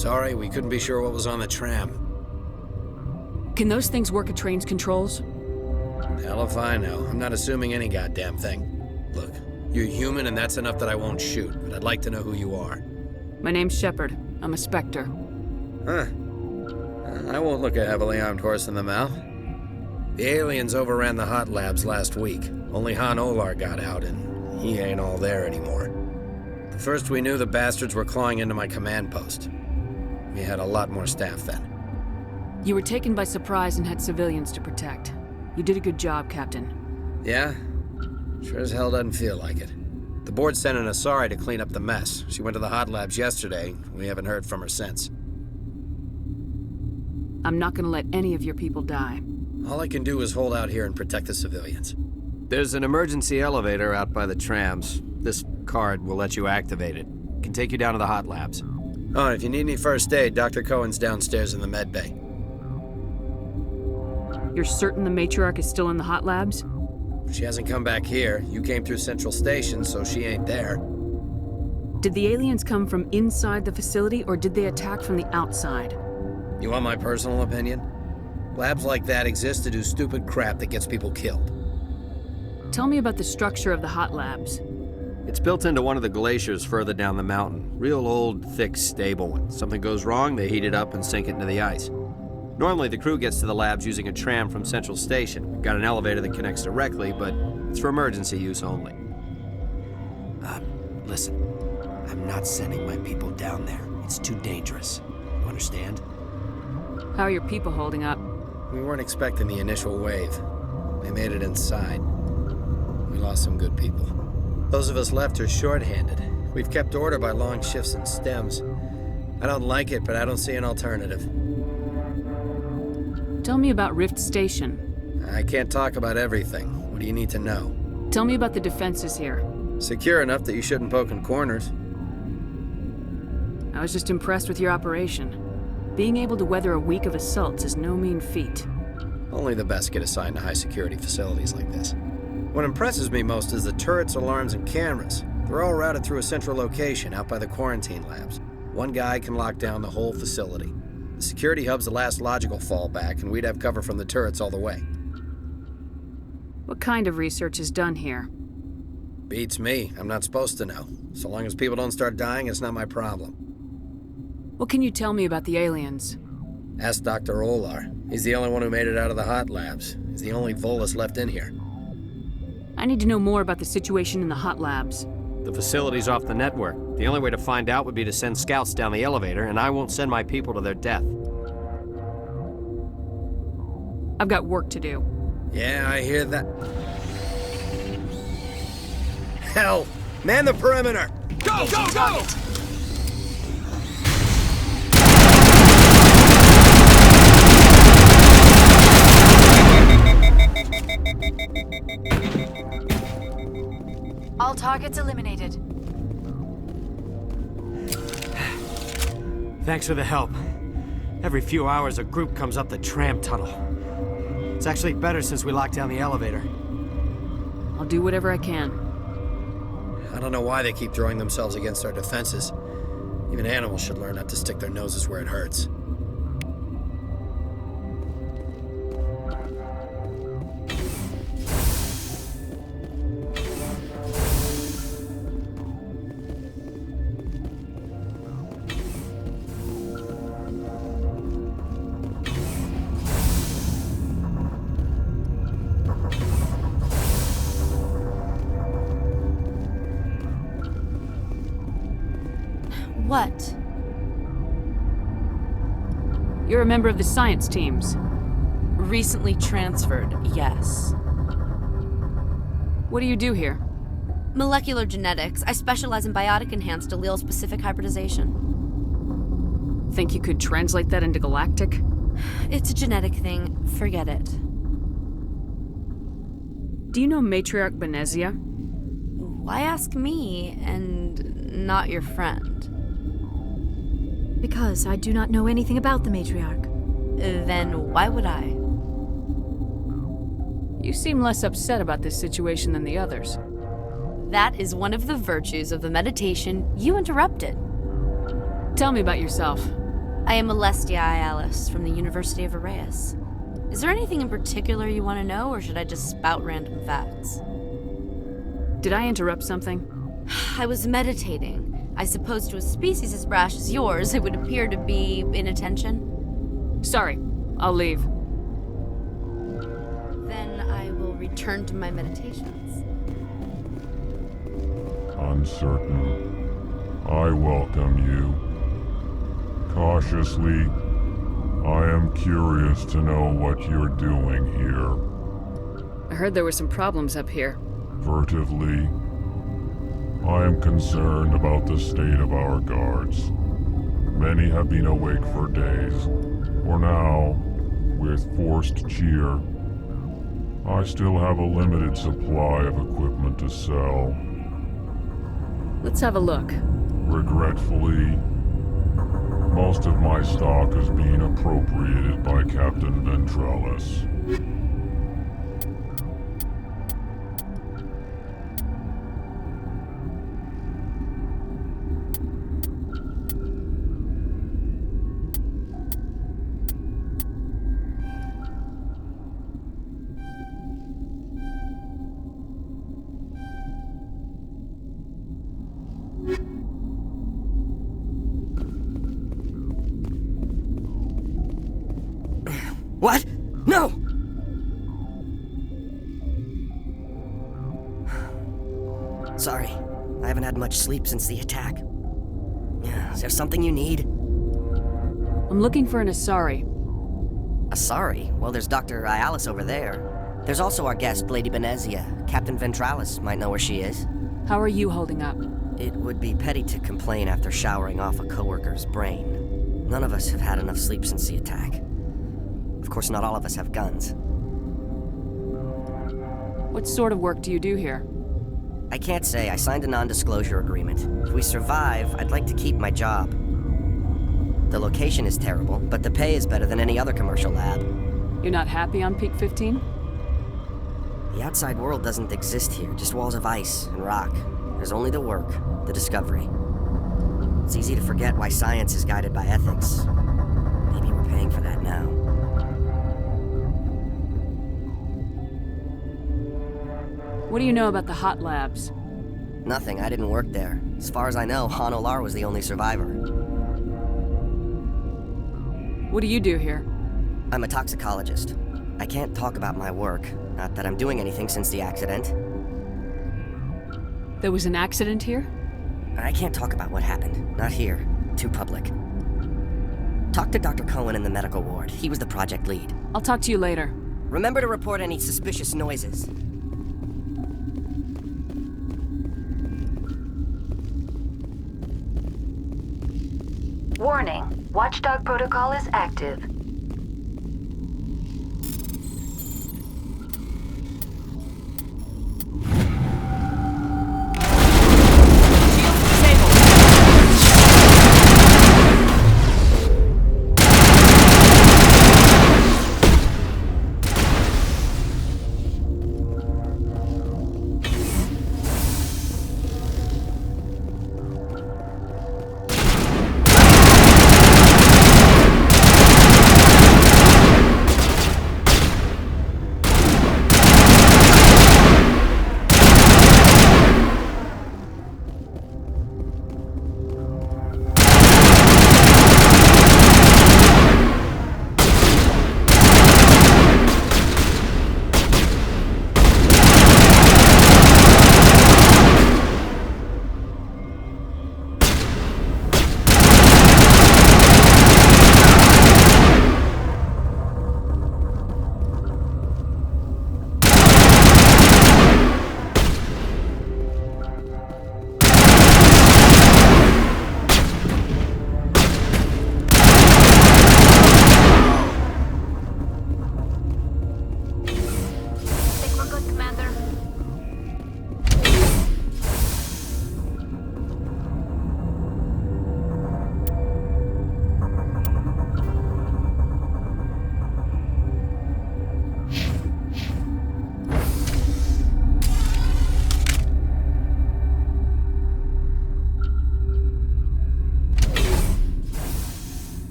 Sorry, we couldn't be sure what was on the tram. Can those things work at train's controls? Hell if I know. I'm not assuming any goddamn thing. Look, you're human and that's enough that I won't shoot, but I'd like to know who you are. My name's Shepard. I'm a Spectre. Huh. I won't look a heavily armed horse in the mouth. The aliens overran the hot labs last week. Only Han Olar got out, and he ain't all there anymore. The first we knew, the bastards were clawing into my command post. We had a lot more staff then. You were taken by surprise and had civilians to protect. You did a good job, Captain. Yeah? Sure as hell doesn't feel like it. The board sent an Asari to clean up the mess. She went to the hot labs yesterday. We haven't heard from her since. I'm not gonna let any of your people die. All I can do is hold out here and protect the civilians. There's an emergency elevator out by the trams. This card will let you activate it. Can take you down to the hot labs. Oh, and if you need any first aid, Dr. Cohen's downstairs in the med bay. You're certain the Matriarch is still in the hot labs? She hasn't come back here. You came through Central Station, so she ain't there. Did the aliens come from inside the facility, or did they attack from the outside? You want my personal opinion? Labs like that exist to do stupid crap that gets people killed. Tell me about the structure of the hot labs. It's built into one of the glaciers further down the mountain. Real old, thick, stable one. Something goes wrong, they heat it up and sink it into the ice. Normally, the crew gets to the labs using a tram from Central Station. We've got an elevator that connects directly, but it's for emergency use only. Listen. I'm not sending my people down there. It's too dangerous. You understand? How are your people holding up? We weren't expecting the initial wave. They made it inside. We lost some good people. Those of us left are short-handed. We've kept order by long shifts and stems. I don't like it, but I don't see an alternative. Tell me about Rift Station. I can't talk about everything. What do you need to know? Tell me about the defenses here. Secure enough that you shouldn't poke in corners. I was just impressed with your operation. Being able to weather a week of assaults is no mean feat. Only the best get assigned to high-security facilities like this. What impresses me most is the turrets, alarms, and cameras. They're all routed through a central location out by the quarantine labs. One guy can lock down the whole facility. The security hub's the last logical fallback, and we'd have cover from the turrets all the way. What kind of research is done here? Beats me. I'm not supposed to know. So long as people don't start dying, it's not my problem. What can you tell me about the aliens? Ask Dr. Olar. He's the only one who made it out of the hot labs. He's the only Volus left in here. I need to know more about the situation in the hot labs. The facility's off the network. The only way to find out would be to send scouts down the elevator, and I won't send my people to their death. I've got work to do. Yeah, I hear that. Hell! Man the perimeter! Go, go, go! All targets eliminated. Thanks for the help. Every few hours, a group comes up the tram tunnel. It's actually better since we locked down the elevator. I'll do whatever I can. I don't know why they keep throwing themselves against our defenses. Even animals should learn not to stick their noses where it hurts. What? You're a member of the science teams. Recently transferred, yes. What do you do here? Molecular genetics. I specialize in biotic-enhanced allele-specific hybridization. Think you could translate that into galactic? It's a genetic thing. Forget it. Do you know Matriarch Benezia? Why ask me and not your friend? Because I do not know anything about the Matriarch. Then why would I? You seem less upset about this situation than the others. That is one of the virtues of the meditation you interrupted. Tell me about yourself. I am Alestia Alice from the University of Arraeus. Is there anything in particular you want to know, or should I just spout random facts? Did I interrupt something? I was meditating. I suppose to a species as brash as yours, it would appear to be inattention. Sorry, I'll leave. Then I will return to my meditations. Uncertain. I welcome you. Cautiously, I am curious to know what you're doing here. I heard there were some problems up here. Furtively, I am concerned about the state of our guards. Many have been awake for days. For now, with forced cheer, I still have a limited supply of equipment to sell. Let's have a look. Regretfully, most of my stock is being appropriated by Captain Ventralis. What? No! Sorry, I haven't had much sleep since the attack. Is there something you need? I'm looking for an Asari. Asari? Well, there's Dr. Ialis over there. There's also our guest, Lady Benezia. Captain Ventralis might know where she is. How are you holding up? It would be petty to complain after showering off a coworker's brain. None of us have had enough sleep since the attack. Of course, not all of us have guns. What sort of work do you do here? I can't say. I signed a non-disclosure agreement. If we survive, I'd like to keep my job. The location is terrible, but the pay is better than any other commercial lab. You're not happy on Peak 15? The outside world doesn't exist here, just walls of ice and rock. There's only the work, the discovery. It's easy to forget why science is guided by ethics. Maybe we're paying for that now. What do you know about the hot labs? Nothing, I didn't work there. As far as I know, Han Olar was the only survivor. What do you do here? I'm a toxicologist. I can't talk about my work, not that I'm doing anything since the accident. There was an accident here? I can't talk about what happened, not here. Too public. Talk to Dr. Cohen in the medical ward. He was the project lead. I'll talk to you later. Remember to report any suspicious noises. Warning, Watchdog protocol is active.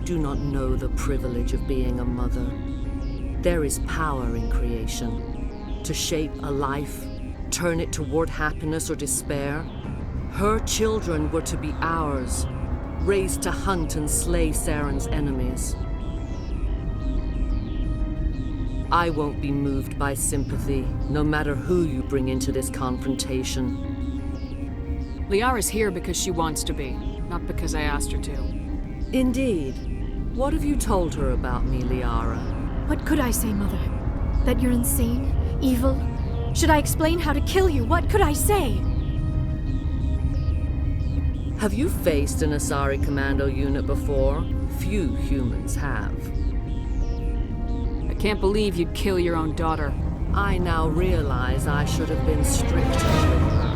do not know the privilege of being a mother. There is power in creation. To shape a life, turn it toward happiness or despair. Her children were to be ours, raised to hunt and slay Saren's enemies. I won't be moved by sympathy, no matter who you bring into this confrontation. Liara's here because she wants to be, not because I asked her to. Indeed. What have you told her about me, Liara? What could I say, Mother? That you're insane? Evil? Should I explain how to kill you? What could I say? Have you faced an Asari commando unit before? Few humans have. I can't believe you'd kill your own daughter. I now realize I should have been stricter with her.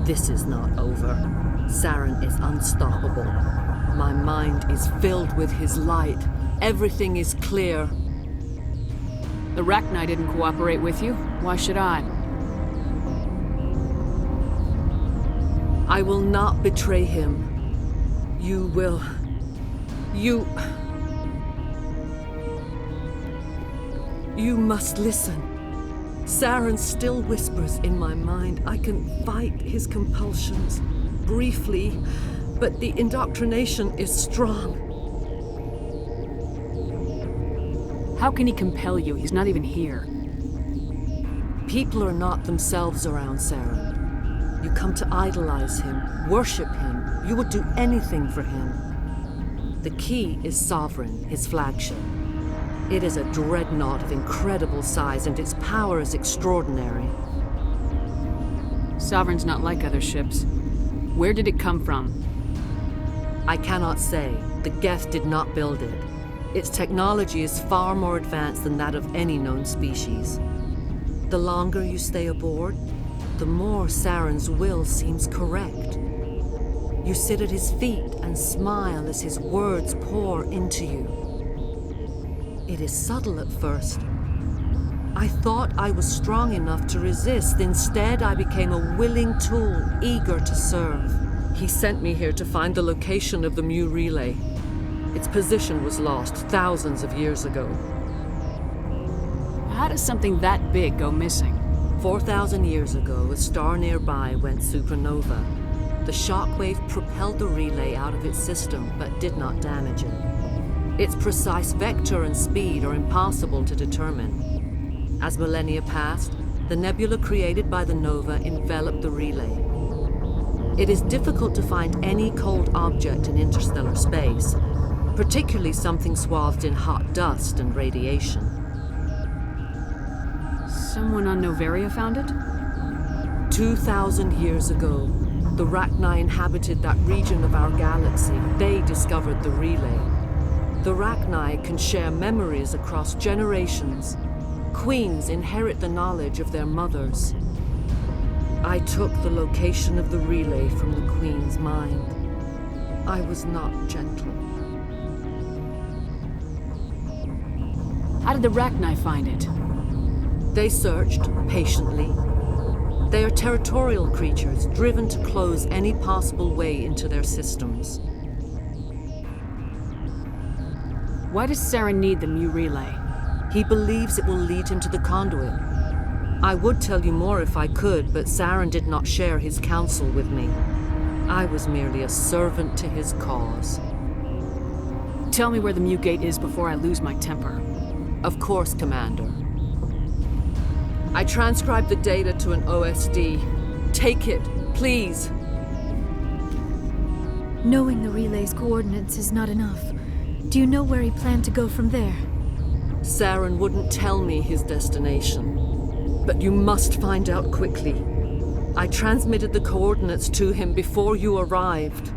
This is not over. Saren is unstoppable. My mind is filled with his light. Everything is clear. The Rachni didn't cooperate with you. Why should I? I will not betray him. You will. You must listen. Saren still whispers in my mind. I can fight his compulsions, briefly, but the indoctrination is strong. How can he compel you? He's not even here. People are not themselves around Saren. You come to idolize him, worship him. You would do anything for him. The key is Sovereign, his flagship. It is a dreadnought of incredible size, and its power is extraordinary. Sovereign's not like other ships. Where did it come from? I cannot say. The Geth did not build it. Its technology is far more advanced than that of any known species. The longer you stay aboard, the more Saren's will seems correct. You sit at his feet and smile as his words pour into you. It is subtle at first. I thought I was strong enough to resist. Instead, I became a willing tool, eager to serve. He sent me here to find the location of the Mu relay. Its position was lost thousands of years ago. How does something that big go missing? 4,000 years ago, a star nearby went supernova. The shockwave propelled the relay out of its system, but did not damage it. Its precise vector and speed are impossible to determine. As millennia passed, the nebula created by the nova enveloped the relay. It is difficult to find any cold object in interstellar space, particularly something swathed in hot dust and radiation. Someone on Noveria found it? 2,000 years ago, the Rachni inhabited that region of our galaxy. They discovered the relay. The Rachni can share memories across generations. Queens inherit the knowledge of their mothers. I took the location of the relay from the Queen's mind. I was not gentle. How did the Rachni find it? They searched patiently. They are territorial creatures, driven to close any possible way into their systems. Why does Saren need the Mu relay? He believes it will lead him to the conduit. I would tell you more if I could, but Saren did not share his counsel with me. I was merely a servant to his cause. Tell me where the Mu gate is before I lose my temper. Of course, Commander. I transcribed the data to an OSD. Take it, please. Knowing the relay's coordinates is not enough. Do you know where he planned to go from there? Saren wouldn't tell me his destination. But you must find out quickly. I transmitted the coordinates to him before you arrived.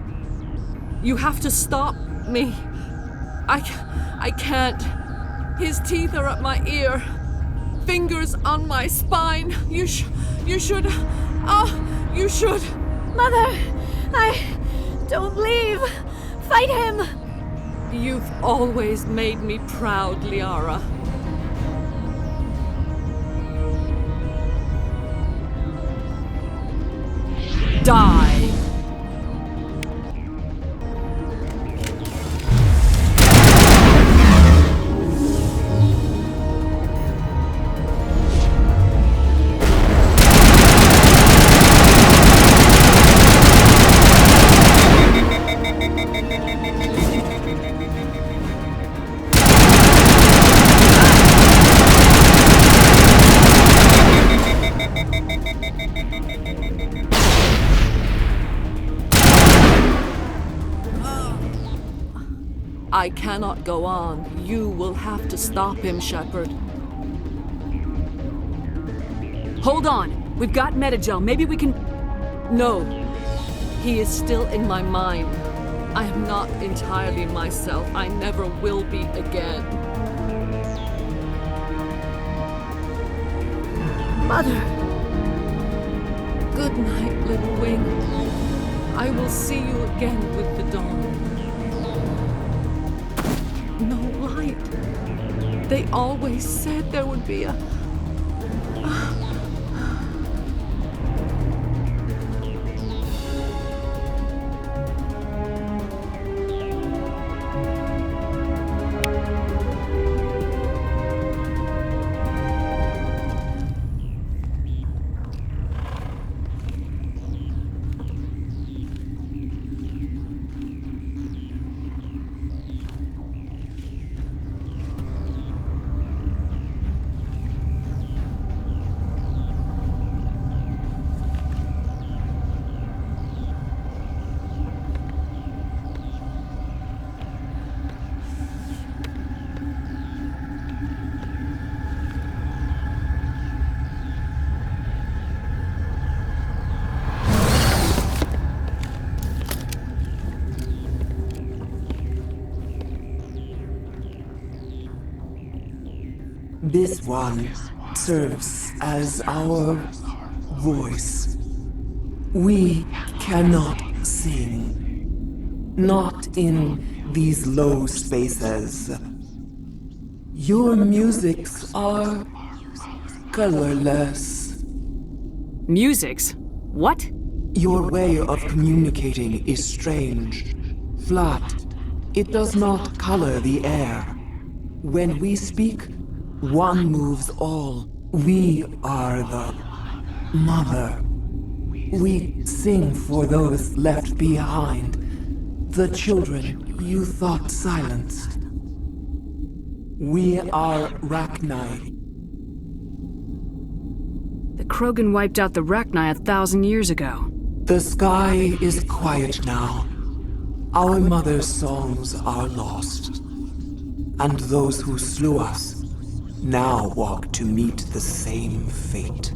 You have to stop me. I can't. His teeth are at my ear. Fingers on my spine. You should. You should. Mother! Don't leave! Fight him! You've always made me proud, Liara. Die! I cannot go on. You will have to stop him, Shepard. Hold on! We've got Metagel. Maybe we can... No. He is still in my mind. I am not entirely myself. I never will be again. Mother! Good night, little wing. I will see you again with the dawn. No light. They always said there would be a... This one serves as our voice. We cannot sing. Not in these low spaces. Your musics are colorless. Musics? What? Your way of communicating is strange. Flat. It does not color the air. When we speak, one moves all. We are the mother. We sing for those left behind. The children you thought silenced. We are Rachni. The Krogan wiped out the Rachni 1,000 years ago. The sky is quiet now. Our mother's songs are lost. And those who slew us now walk to meet the same fate.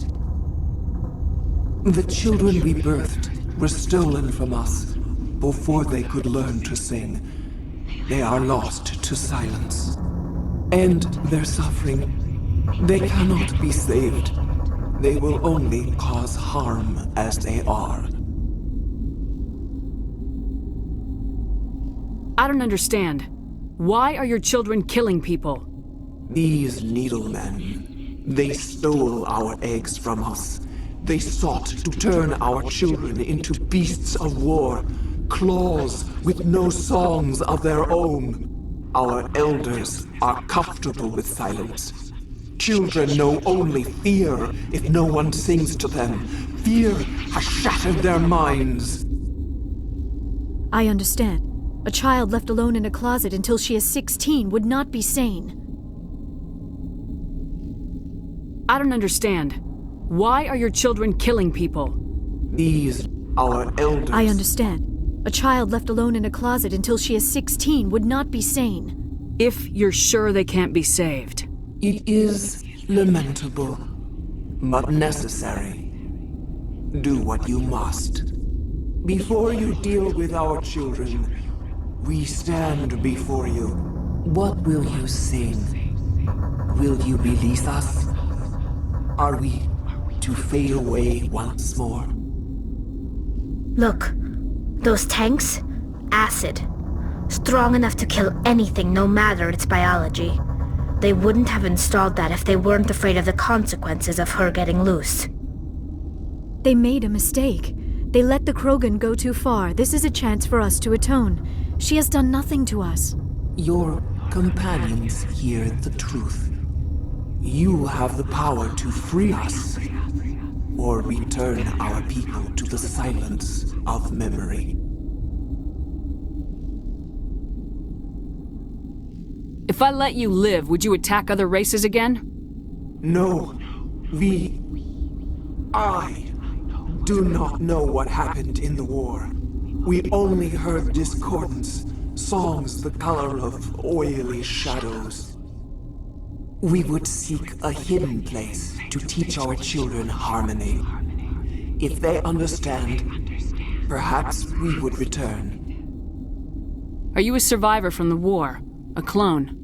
The children we birthed were stolen from us before they could learn to sing. They are lost to silence. And their suffering, they cannot be saved. They will only cause harm as they are. I don't understand. Why are your children killing people? These needlemen, they stole our eggs from us. They sought to turn our children into beasts of war, claws with no songs of their own. Our elders are comfortable with silence. Children know only fear if no one sings to them. Fear has shattered their minds. I understand. A child left alone in a closet until she is 16 would not be sane. I don't understand. Why are your children killing people? These, our elders... I understand. A child left alone in a closet until she is 16 would not be sane. If you're sure they can't be saved. It is lamentable, but necessary. Do what you must. Before you deal with our children, we stand before you. What will you sing? Will you release us? Are we to fade away once more? Look, those tanks? Acid. Strong enough to kill anything, no matter its biology. They wouldn't have installed that if they weren't afraid of the consequences of her getting loose. They made a mistake. They let the Krogan go too far. This is a chance for us to atone. She has done nothing to us. Your companions hear the truth. You have the power to free us, or return our people to the silence of memory. If I let you live, would you attack other races again? No. I do not know what happened in the war. We only heard discordance, songs the color of oily shadows. We would seek a hidden place to teach our children harmony. If they understand, perhaps we would return. Are you a survivor from the war? A clone?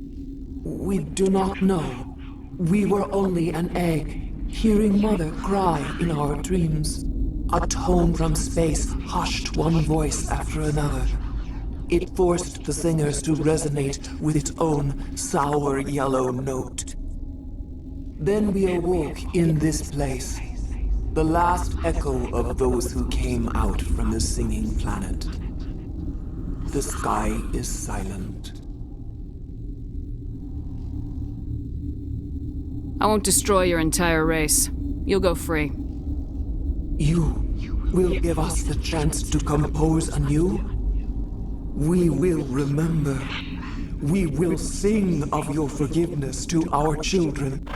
We do not know. We were only an egg, hearing Mother cry in our dreams. A tone from space hushed one voice after another. It forced the singers to resonate with its own sour yellow note. Then we awoke in this place, the last echo of those who came out from the singing planet. The sky is silent. I won't destroy your entire race. You'll go free. You will give us the chance to compose anew? We will remember. We will sing of your forgiveness to our children.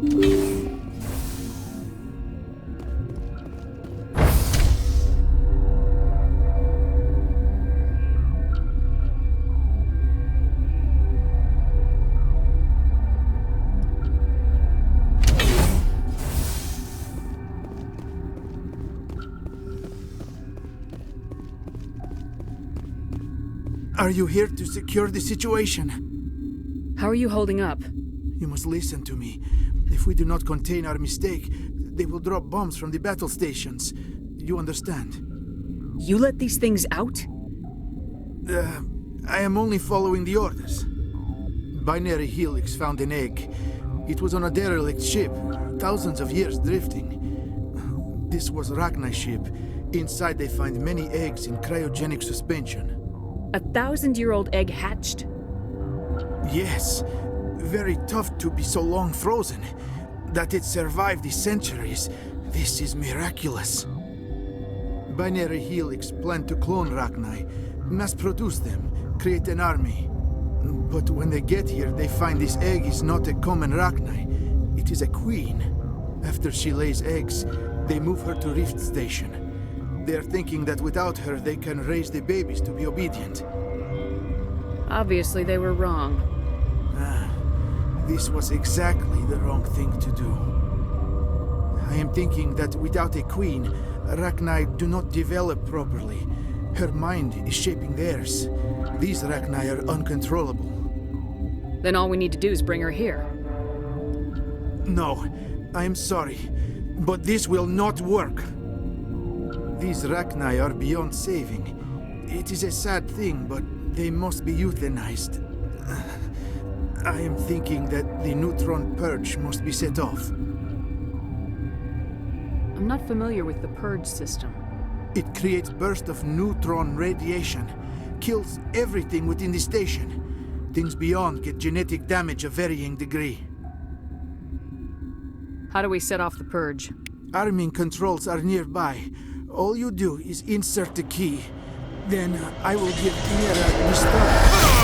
Are you here to secure the situation? How are you holding up? You must listen to me. If we do not contain our mistake, they will drop bombs from the battle stations. You understand? You let these things out? I am only following the orders. Binary Helix found an egg. It was on a derelict ship, thousands of years drifting. This was Rachni's ship. Inside they find many eggs in cryogenic suspension. 1,000-year-old egg hatched? Yes. Very tough to be so long frozen. That it survived the centuries, this is miraculous. Binary Helix planned to clone Rachni, mass-produce them, create an army. But when they get here, they find this egg is not a common Rachni. It is a queen. After she lays eggs, they move her to Rift Station. They are thinking that without her, they can raise the babies to be obedient. Obviously, they were wrong. This was exactly the wrong thing to do. I am thinking that without a queen, Rachni do not develop properly. Her mind is shaping theirs. These Rachni are uncontrollable. Then all we need to do is bring her here. No, I am sorry, but this will not work. These Rachni are beyond saving. It is a sad thing, but they must be euthanized. I am thinking that the neutron purge must be set off. I'm not familiar with the purge system. It creates bursts of neutron radiation, kills everything within the station. Things beyond get genetic damage of varying degree. How do we set off the purge? Arming controls are nearby. All you do is insert the key. Then I will give Mira the start.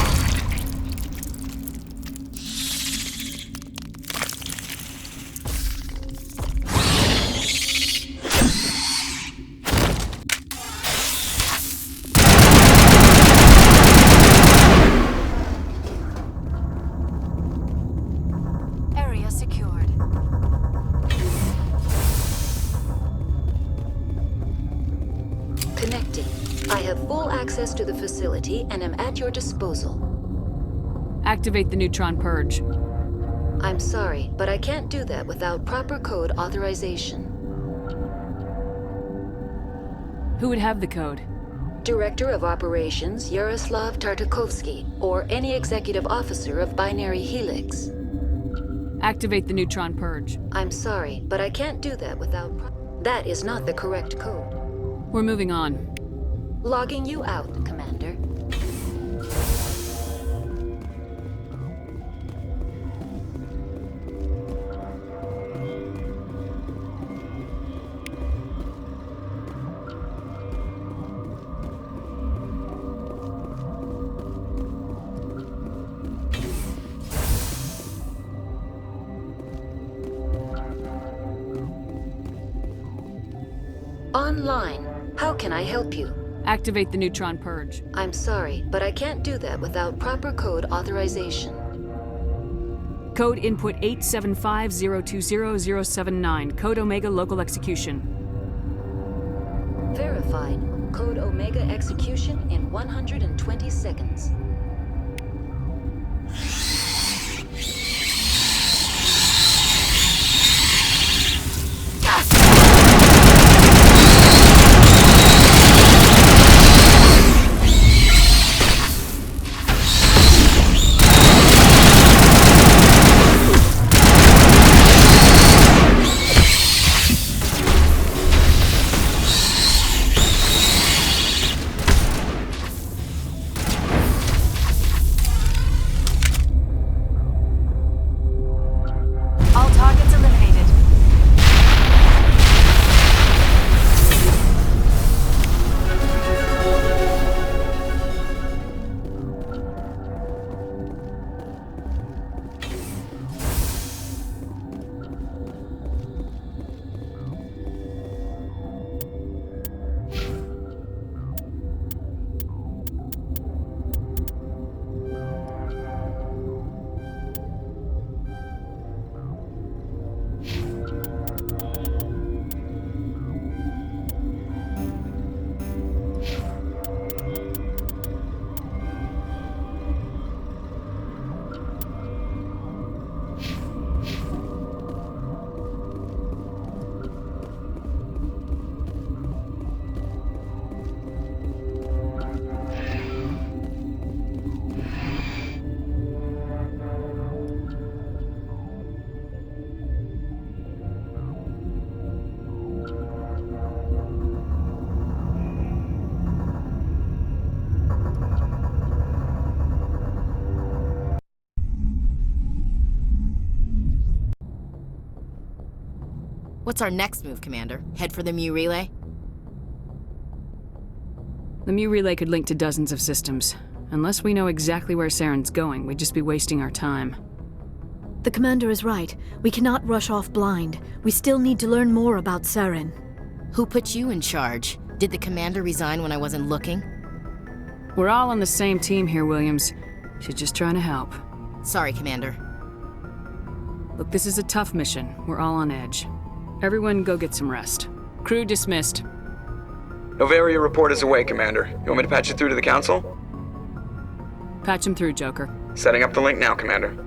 Area secured. Connecting. I have full access to the facility and am at your disposal. Activate the neutron purge. I'm sorry, but I can't do that without proper code authorization. Who would have the code? Director of Operations Yaroslav Tartakovsky, or any executive officer of Binary Helix. Activate the neutron purge. I'm sorry, but I can't do that without That is not the correct code. We're moving on. Logging you out, Commander. Online. How can I help you? Activate the neutron purge. I'm sorry, but I can't do that without proper code authorization. Code input 875020079. Code Omega local execution. Verified. Code Omega execution in 120 seconds. What's our next move, Commander? Head for the Mu Relay? The Mu Relay could link to dozens of systems. Unless we know exactly where Saren's going, we'd just be wasting our time. The commander is right. We cannot rush off blind. We still need to learn more about Saren. Who put you in charge? Did the commander resign when I wasn't looking? We're all on the same team here, Williams. She's just trying to help. Sorry, Commander. Look, this is a tough mission. We're all on edge. Everyone go get some rest. Crew dismissed. Noveria report is away, Commander. You want me to patch it through to the Council? Patch him through, Joker. Setting up the link now, Commander.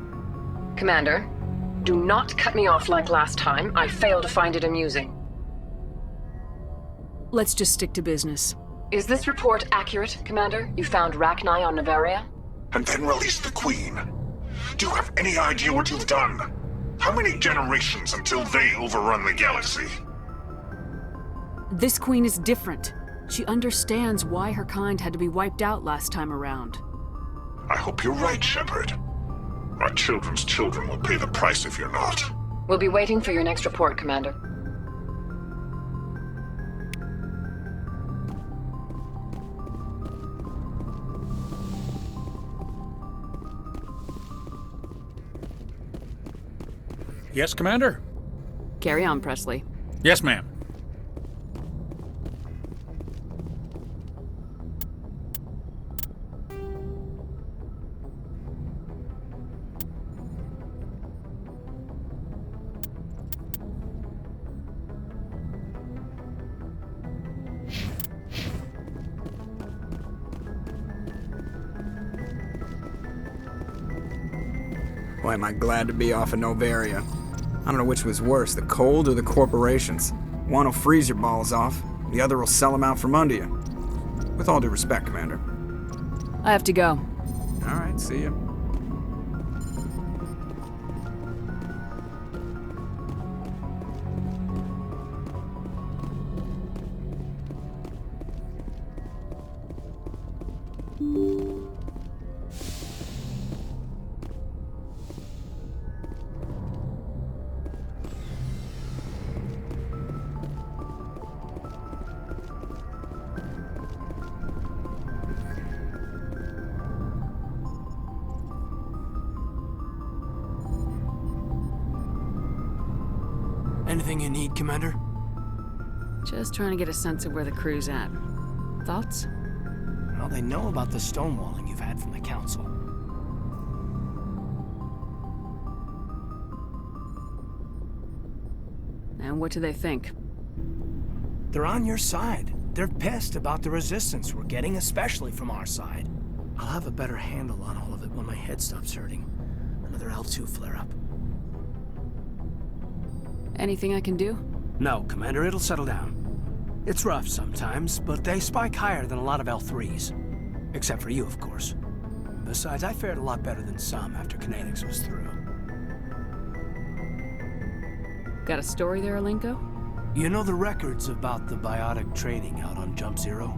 Commander, do not cut me off like last time. I fail to find it amusing. Let's just stick to business. Is this report accurate, Commander? You found Rachni on Noveria? And then released the Queen. Do you have any idea what you've done? How many generations until they overrun the galaxy? This Queen is different. She understands why her kind had to be wiped out last time around. I hope you're right, Shepard. My children's children will pay the price if you're not. We'll be waiting for your next report, Commander. Yes, Commander? Carry on, Presley. Yes, ma'am. Boy, am I glad to be off of Noveria. I don't know which was worse, the cold or the corporations. One will freeze your balls off, the other will sell them out from under you. With all due respect, Commander. I have to go. All right, see ya. Anything you need, Commander? Just trying to get a sense of where the crew's at. Thoughts? Well, they know about the stonewalling you've had from the Council. And what do they think? They're on your side. They're pissed about the resistance we're getting, especially from our side. I'll have a better handle on all of it when my head stops hurting. Another L2 flare-up. Anything I can do? No, Commander, it'll settle down. It's rough sometimes, but they spike higher than a lot of L3s. Except for you, of course. Besides, I fared a lot better than some after Kinetics was through. Got a story there, Alenko? You know the records about the biotic trading out on Jump Zero?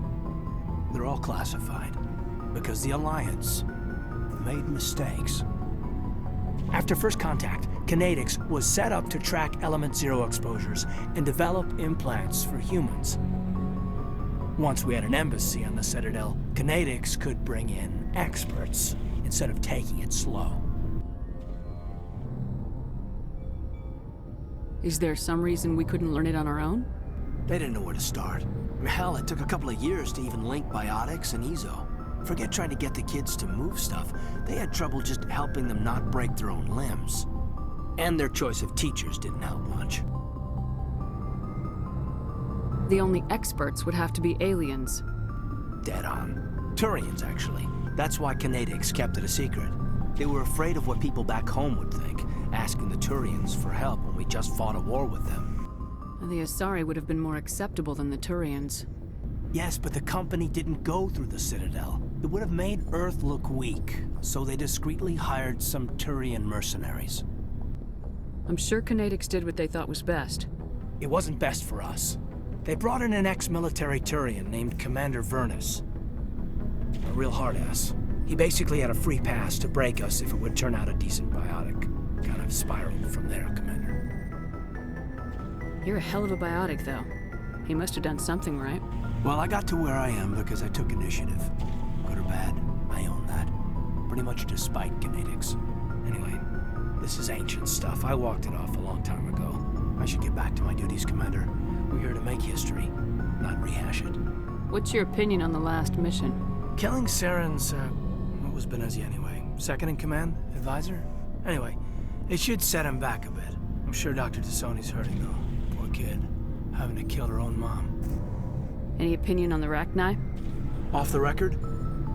They're all classified, because the Alliance made mistakes. After first contact, Kinetics was set up to track Element Zero exposures and develop implants for humans. Once we had an embassy on the Citadel, Kinetics could bring in experts instead of taking it slow. Is there some reason we couldn't learn it on our own? They didn't know where to start. Hell, it took a couple of years to even link biotics and EZO. Forget trying to get the kids to move stuff. They had trouble just helping them not break their own limbs. And their choice of teachers didn't help much. The only experts would have to be aliens. Dead on. Turians, actually. That's why Kinetics kept it a secret. They were afraid of what people back home would think, asking the Turians for help when we just fought a war with them. And the Asari would have been more acceptable than the Turians. Yes, but the company didn't go through the Citadel. It would have made Earth look weak, so they discreetly hired some Turian mercenaries. I'm sure Kinetics did what they thought was best. It wasn't best for us. They brought in an ex-military Turian named Commander Vernus. A real hard-ass. He basically had a free pass to break us if it would turn out a decent biotic. Kind of spiraled from there, Commander. You're a hell of a biotic, though. He must have done something right. Well, I got to where I am because I took initiative. Good or bad, I own that. Pretty much despite genetics. Anyway, this is ancient stuff. I walked it off a long time ago. I should get back to my duties, Commander. We're here to make history, not rehash it. What's your opinion on the last mission? Killing Saren's, what was Benezia anyway? Second in command? Advisor? Anyway, it should set him back a bit. I'm sure Dr. Tassoni's hurting though. Poor kid. Having to kill her own mom. Any opinion on the Rachni? Off the record,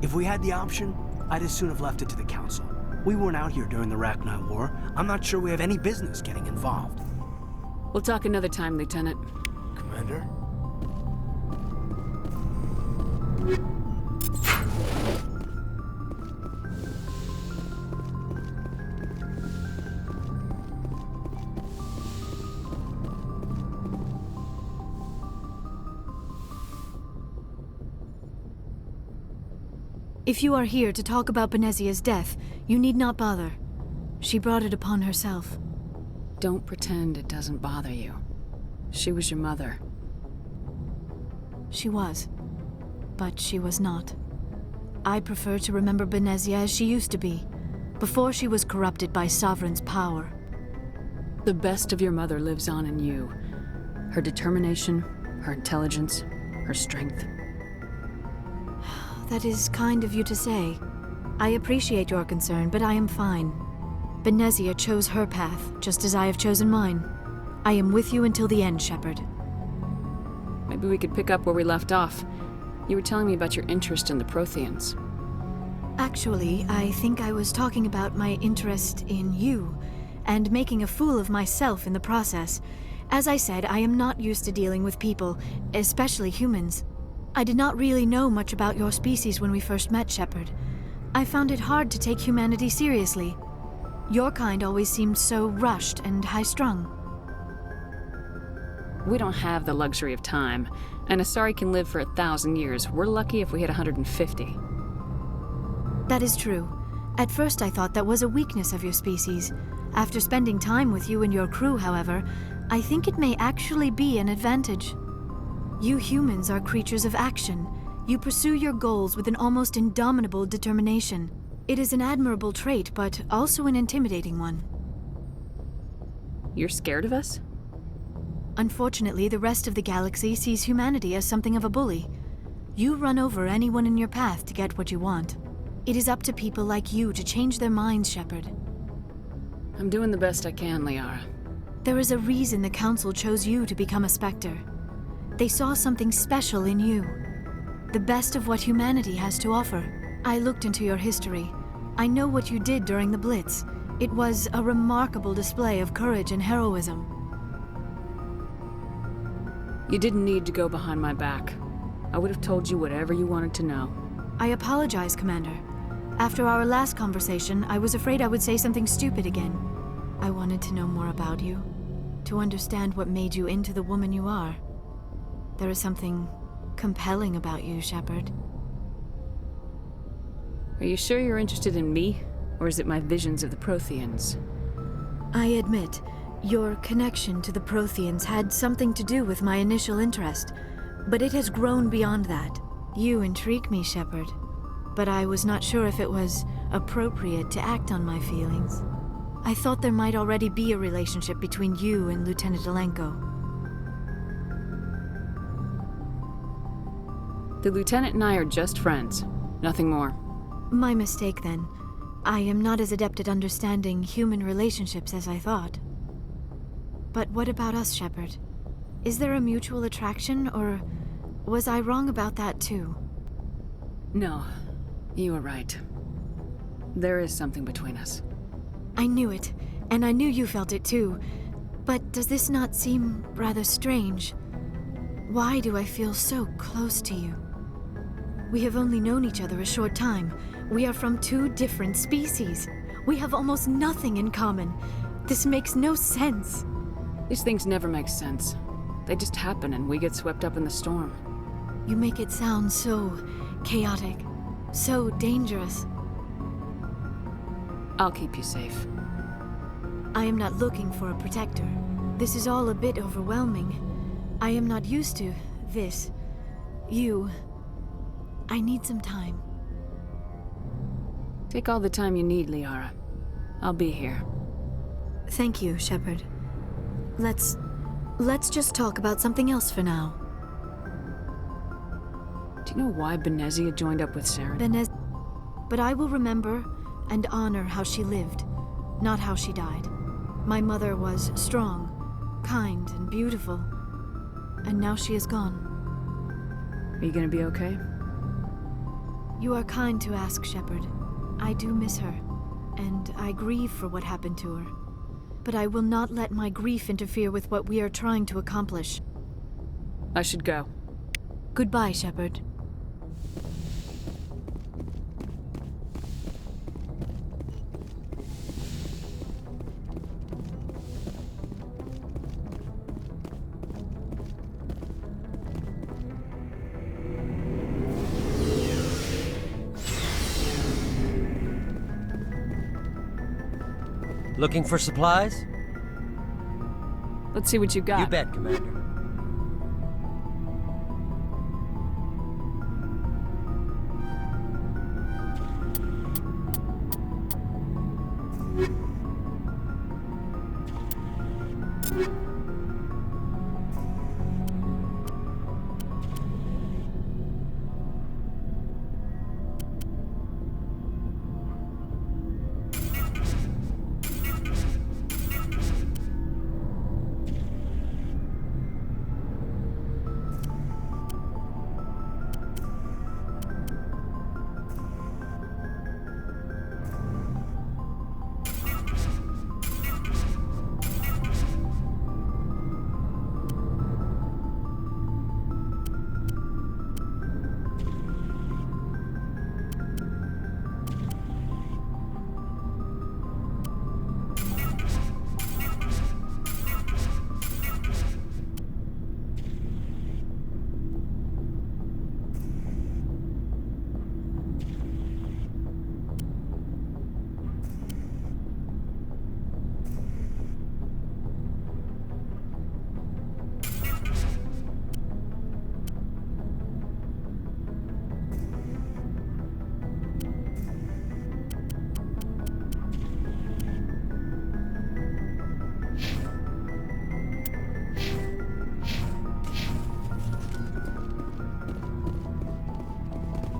if we had the option, I'd as soon have left it to the Council. We weren't out here during the Rachni War. I'm not sure we have any business getting involved. We'll talk another time, Lieutenant. Commander? If you are here to talk about Benezia's death, you need not bother. She brought it upon herself. Don't pretend it doesn't bother you. She was your mother. She was. But she was not. I prefer to remember Benezia as she used to be, before she was corrupted by Sovereign's power. The best of your mother lives on in you. Her determination, her intelligence, her strength. That is kind of you to say. I appreciate your concern, but I am fine. Benezia chose her path, just as I have chosen mine. I am with you until the end, Shepard. Maybe we could pick up where we left off. You were telling me about your interest in the Protheans. Actually, I think I was talking about my interest in you, and making a fool of myself in the process. As I said, I am not used to dealing with people, especially humans. I did not really know much about your species when we first met, Shepard. I found it hard to take humanity seriously. Your kind always seemed so rushed and high-strung. We don't have the luxury of time, and Asari can live for 1,000 years. We're lucky if we hit 150. That is true. At first I thought that was a weakness of your species. After spending time with you and your crew, however, I think it may actually be an advantage. You humans are creatures of action. You pursue your goals with an almost indomitable determination. It is an admirable trait, but also an intimidating one. You're scared of us? Unfortunately, the rest of the galaxy sees humanity as something of a bully. You run over anyone in your path to get what you want. It is up to people like you to change their minds, Shepard. I'm doing the best I can, Liara. There is a reason the Council chose you to become a Spectre. They saw something special in you. The best of what humanity has to offer. I looked into your history. I know what you did during the Blitz. It was a remarkable display of courage and heroism. You didn't need to go behind my back. I would have told you whatever you wanted to know. I apologize, Commander. After our last conversation, I was afraid I would say something stupid again. I wanted to know more about you, to understand what made you into the woman you are. There is something compelling about you, Shepard. Are you sure you're interested in me, or is it my visions of the Protheans? I admit, your connection to the Protheans had something to do with my initial interest, but it has grown beyond that. You intrigue me, Shepard, but I was not sure if it was appropriate to act on my feelings. I thought there might already be a relationship between you and Lieutenant Alenko. The Lieutenant and I are just friends, nothing more. My mistake, then. I am not as adept at understanding human relationships as I thought. But what about us, Shepard? Is there a mutual attraction, or was I wrong about that too? No, you were right. There is something between us. I knew it, and I knew you felt it too. But does this not seem rather strange? Why do I feel so close to you? We have only known each other a short time. We are from two different species. We have almost nothing in common. This makes no sense. These things never make sense. They just happen and we get swept up in the storm. You make it sound so chaotic, so dangerous. I'll keep you safe. I am not looking for a protector. This is all a bit overwhelming. I am not used to this. I need some time. Take all the time you need, Liara. I'll be here. Thank you, Shepard. Let's just talk about something else for now. Do you know why Benezia joined up with Saren? But I will remember and honor how she lived, not how she died. My mother was strong, kind, and beautiful. And now she is gone. Are you gonna be okay? You are kind to ask, Shepard. I do miss her, and I grieve for what happened to her. But I will not let my grief interfere with what we are trying to accomplish. I should go. Goodbye, Shepard. Looking for supplies? Let's see what you got. You bet, Commander.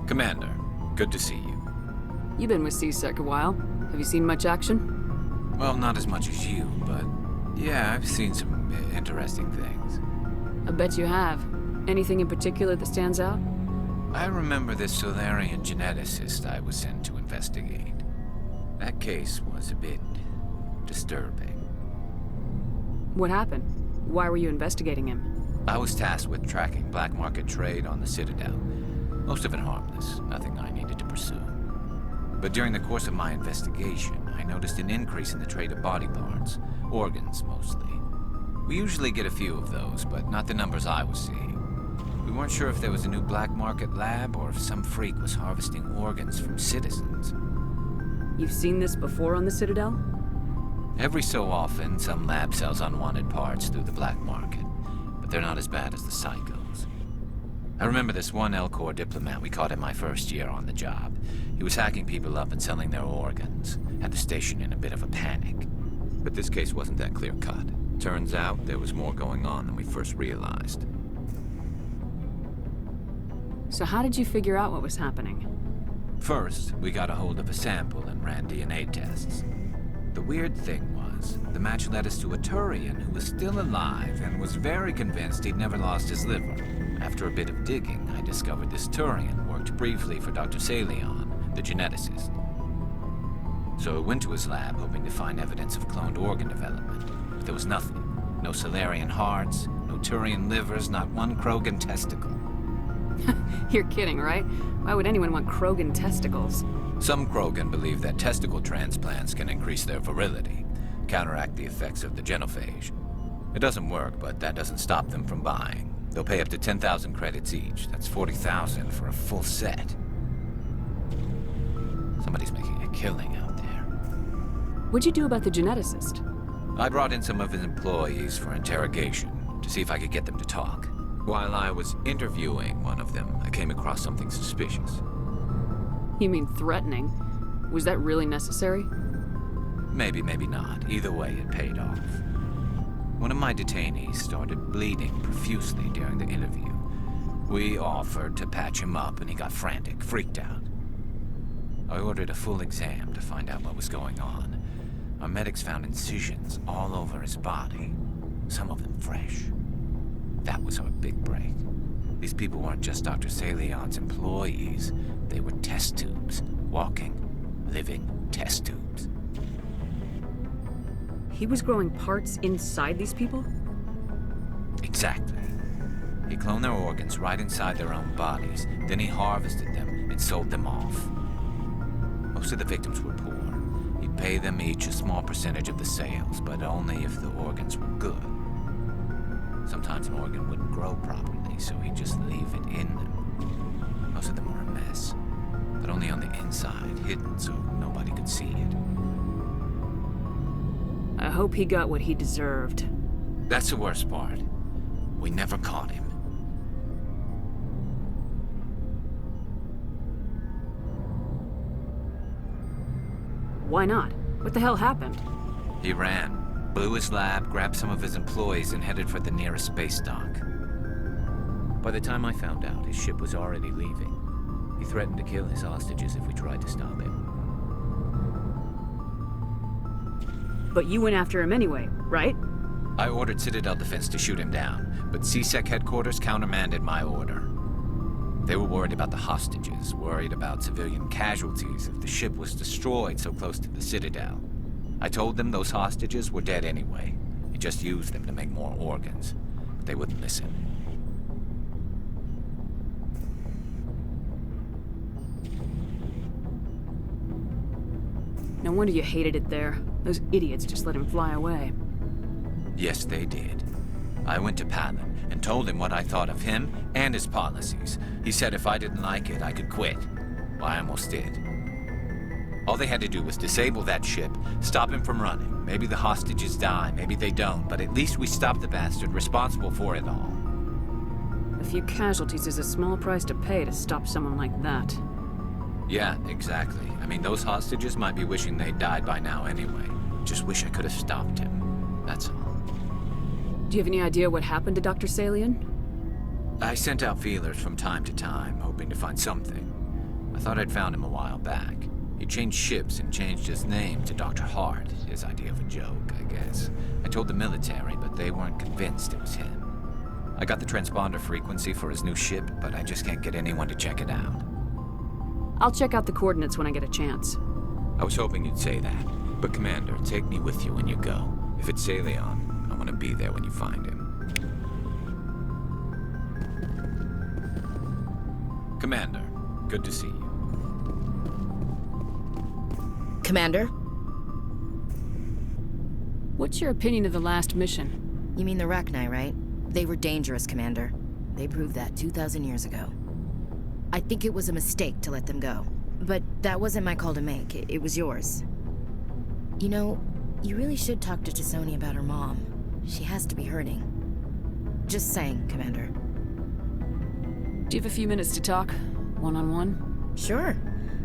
Commander, good to see you. You've been with C-Sec a while. Have you seen much action? Well, not as much as you, but yeah, I've seen some interesting things. I bet you have. Anything in particular that stands out? I remember this Solarian geneticist I was sent to investigate. That case was a bit disturbing. What happened? Why were you investigating him? I was tasked with tracking black market trade on the Citadel. Most of it harmless, nothing I needed to pursue. But during the course of my investigation, I noticed an increase in the trade of body parts, organs mostly. We usually get a few of those, but not the numbers I was seeing. We weren't sure if there was a new black market lab or if some freak was harvesting organs from citizens. You've seen this before on the Citadel? Every so often, some lab sells unwanted parts through the black market, but they're not as bad as the psychos. I remember this one Elcor diplomat we caught in my first year on the job. He was hacking people up and selling their organs. Had the station in a bit of a panic. But this case wasn't that clear-cut. Turns out there was more going on than we first realized. So how did you figure out what was happening? First, we got a hold of a sample and ran DNA tests. The weird thing was, the match led us to a Turian who was still alive and was very convinced he'd never lost his liver. After a bit of digging, I discovered this Turian worked briefly for Dr. Salion, the geneticist. So I went to his lab hoping to find evidence of cloned organ development, but there was nothing. No Solarian hearts, no Turian livers, not one Krogan testicle. You're kidding, right? Why would anyone want Krogan testicles? Some Krogan believe that testicle transplants can increase their virility, counteract the effects of the genophage. It doesn't work, but that doesn't stop them from buying. They'll pay up to 10,000 credits each. That's 40,000 for a full set. Somebody's making a killing out there. What'd you do about the geneticist? I brought in some of his employees for interrogation to see if I could get them to talk. While I was interviewing one of them, I came across something suspicious. You mean threatening? Was that really necessary? Maybe, maybe not. Either way, it paid off. One of my detainees started bleeding profusely during the interview. We offered to patch him up, and he got frantic, freaked out. I ordered a full exam to find out what was going on. Our medics found incisions all over his body, some of them fresh. That was our big break. These people weren't just Dr. Salion's employees. They were test tubes. Walking, living test tubes. He was growing parts inside these people? Exactly. He cloned their organs right inside their own bodies. Then he harvested them and sold them off. Most of the victims were poor. He'd pay them each a small percentage of the sales, but only if the organs were good. Sometimes an organ wouldn't grow properly, so he'd just leave it in them. Most of them were a mess, but only on the inside, hidden so nobody could see it. I hope he got what he deserved. That's the worst part. We never caught him. Why not? What the hell happened? He ran, blew his lab, grabbed some of his employees, and headed for the nearest space dock. By the time I found out, his ship was already leaving. He threatened to kill his hostages if we tried to stop him. But you went after him anyway, right? I ordered Citadel Defense to shoot him down, but CSEC headquarters countermanded my order. They were worried about the hostages, worried about civilian casualties if the ship was destroyed so close to the Citadel. I told them those hostages were dead anyway. We just used them to make more organs. But they wouldn't listen. No wonder you hated it there. Those idiots just let him fly away. Yes, they did. I went to Palin and told him what I thought of him and his policies. He said if I didn't like it, I could quit. Well, I almost did. All they had to do was disable that ship, stop him from running. Maybe the hostages die, maybe they don't, but at least we stopped the bastard responsible for it all. A few casualties is a small price to pay to stop someone like that. Yeah, exactly. I mean, those hostages might be wishing they'd died by now anyway. Just wish I could have stopped him. That's all. Do you have any idea what happened to Dr. Salion? I sent out feelers from time to time, hoping to find something. I thought I'd found him a while back. He changed ships and changed his name to Dr. Hart, his idea of a joke, I guess. I told the military, but they weren't convinced it was him. I got the transponder frequency for his new ship, but I just can't get anyone to check it out. I'll check out the coordinates when I get a chance. I was hoping you'd say that. But Commander, take me with you when you go. If it's Salion, I want to be there when you find him. Commander, good to see you. Commander? What's your opinion of the last mission? You mean the Rachni, right? They were dangerous, Commander. They proved that 2,000 years ago. I think it was a mistake to let them go. But that wasn't my call to make. It was yours. You know, you really should talk to T'Soni about her mom. She has to be hurting. Just saying, Commander. Do you have a few minutes to talk? One-on-one? Sure.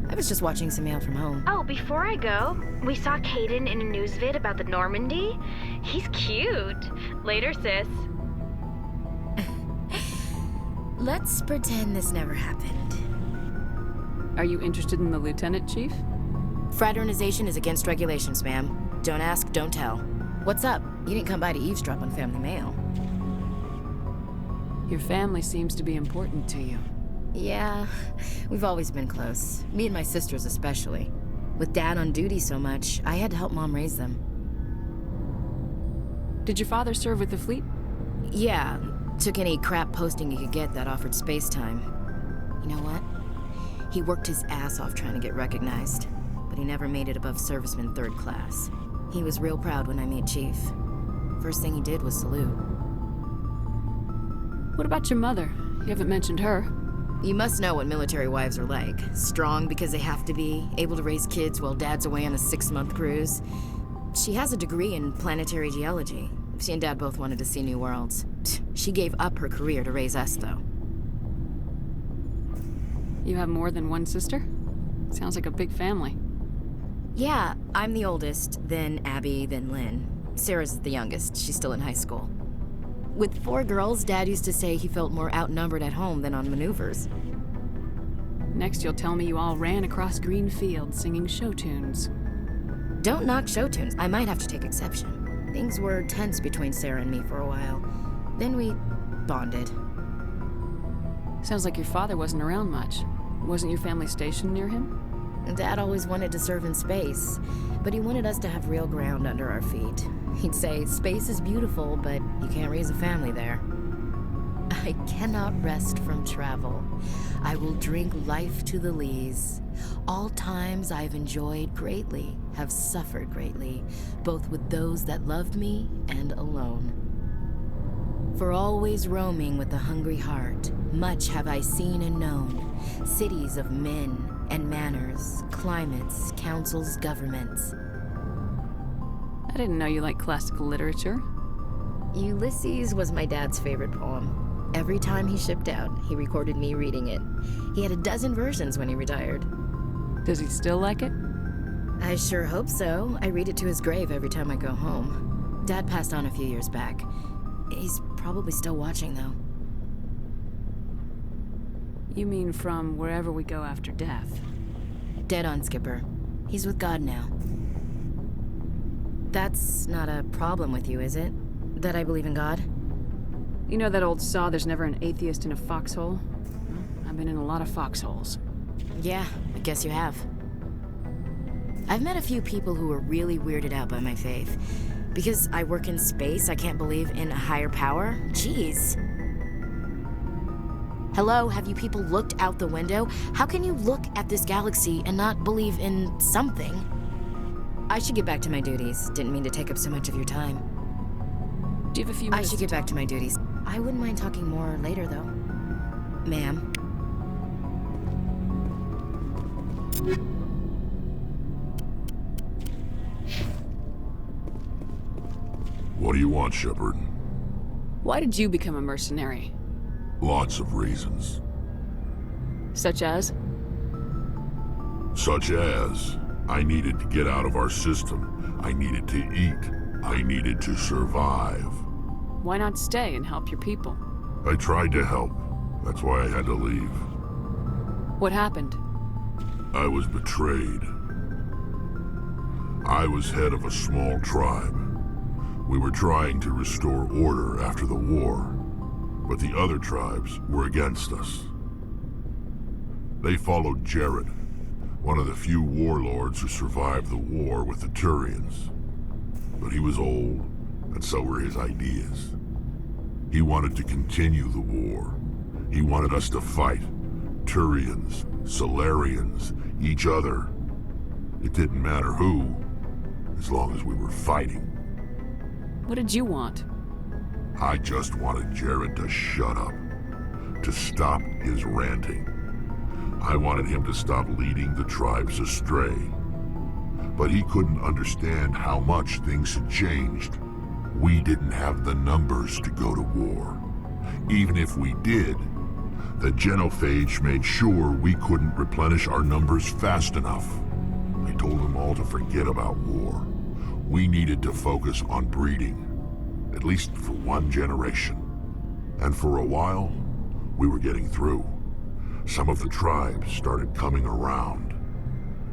I was just watching some mail from home. Oh, before I go, we saw Caden in a news vid about the Normandy. He's cute. Later, sis. Let's pretend this never happened. Are you interested in the Lieutenant, Chief? Fraternization is against regulations, ma'am. Don't ask, don't tell. What's up? You didn't come by to eavesdrop on family mail. Your family seems to be important to you. Yeah, we've always been close. Me and my sisters especially. With Dad on duty so much, I had to help Mom raise them. Did your father serve with the fleet? Yeah, took any crap posting he could get that offered space time. You know what? He worked his ass off trying to get recognized, but he never made it above serviceman 3rd class. He was real proud when I made Chief. First thing he did was salute. What about your mother? You haven't mentioned her. You must know what military wives are like. Strong because they have to be, able to raise kids while Dad's away on a 6-month cruise. She has a degree in planetary geology. She and Dad both wanted to see new worlds. She gave up her career to raise us, though. You have more than one sister? Sounds like a big family. Yeah, I'm the oldest, then Abby, then Lynn. Sarah's the youngest. She's still in high school. With 4 girls, Dad used to say he felt more outnumbered at home than on maneuvers. Next you'll tell me you all ran across green fields singing show tunes. Don't knock show tunes. I might have to take exception. Things were tense between Sarah and me for a while. Then we bonded. Sounds like your father wasn't around much. Wasn't your family stationed near him? Dad always wanted to serve in space, but he wanted us to have real ground under our feet. He'd say, space is beautiful, but you can't raise a family there. I cannot rest from travel. I will drink life to the lees. All times I've enjoyed greatly, have suffered greatly, both with those that loved me and alone. For always roaming with a hungry heart, much have I seen and known, cities of men and manners, climates, councils, governments. I didn't know you liked classical literature. Ulysses was my dad's favorite poem. Every time he shipped out, he recorded me reading it. He had a dozen versions when he retired. Does he still like it? I sure hope so. I read it to his grave every time I go home. Dad passed on a few years back. He's probably still watching, though. You mean from wherever we go after death? Dead on, Skipper. He's with God now. That's not a problem with you, is it? That I believe in God? You know that old saw, there's never an atheist in a foxhole? Well, I've been in a lot of foxholes. Yeah, I guess you have. I've met a few people who were really weirded out by my faith. Because I work in space, I can't believe in a higher power? Jeez. Hello, have you people looked out the window? How can you look at this galaxy and not believe in something? I should get back to my duties. Didn't mean to take up so much of your time. Do you have a few minutes? I should get back to my duties. I wouldn't mind talking more later, though. Ma'am. What do you want, Shepard? Why did you become a mercenary? Lots of reasons. Such as? Such as, I needed to get out of our system. I needed to eat. I needed to survive. Why not stay and help your people? I tried to help. That's why I had to leave. What happened? I was betrayed. I was head of a small tribe. We were trying to restore order after the war, but the other tribes were against us. They followed Jared, one of the few warlords who survived the war with the Turians. But he was old, and so were his ideas. He wanted to continue the war. He wanted us to fight. Turians, Solarians, each other. It didn't matter who, as long as we were fighting. What did you want? I just wanted Jared to shut up, to stop his ranting. I wanted him to stop leading the tribes astray. But he couldn't understand how much things had changed. We didn't have the numbers to go to war. Even if we did, the genophage made sure we couldn't replenish our numbers fast enough. I told them all to forget about war. We needed to focus on breeding, at least for one generation. And for a while, we were getting through. Some of the tribes started coming around.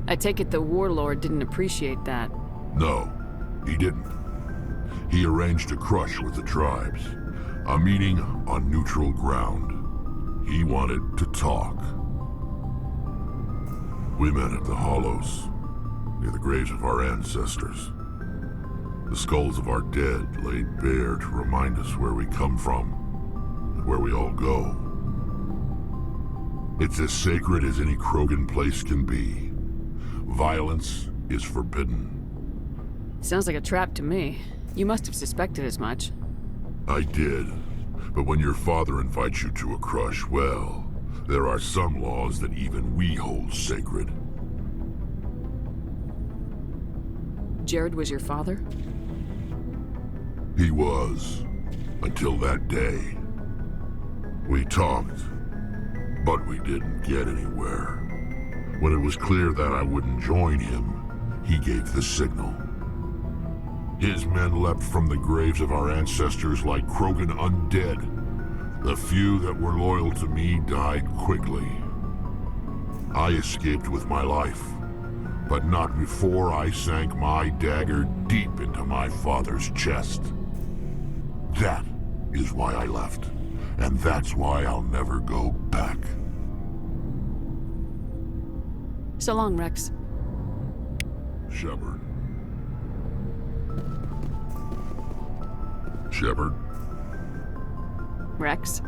I take it the warlord didn't appreciate that. No, he didn't. He arranged a crush with the tribes, a meeting on neutral ground. He wanted to talk. We met at the Hollows, near the graves of our ancestors. The skulls of our dead laid bare to remind us where we come from and where we all go. It's as sacred as any Krogan place can be. Violence is forbidden. Sounds like a trap to me. You must have suspected as much. I did. But when your father invites you to a crush, well, there are some laws that even we hold sacred. Jared was your father? He was. Until that day. We talked, but we didn't get anywhere. When it was clear that I wouldn't join him, he gave the signal. His men leapt from the graves of our ancestors like Krogan undead. The few that were loyal to me died quickly. I escaped with my life, but not before I sank my dagger deep into my father's chest. That is why I left, and that's why I'll never go back. So long, Rex. Shepard. Shepard. Rex?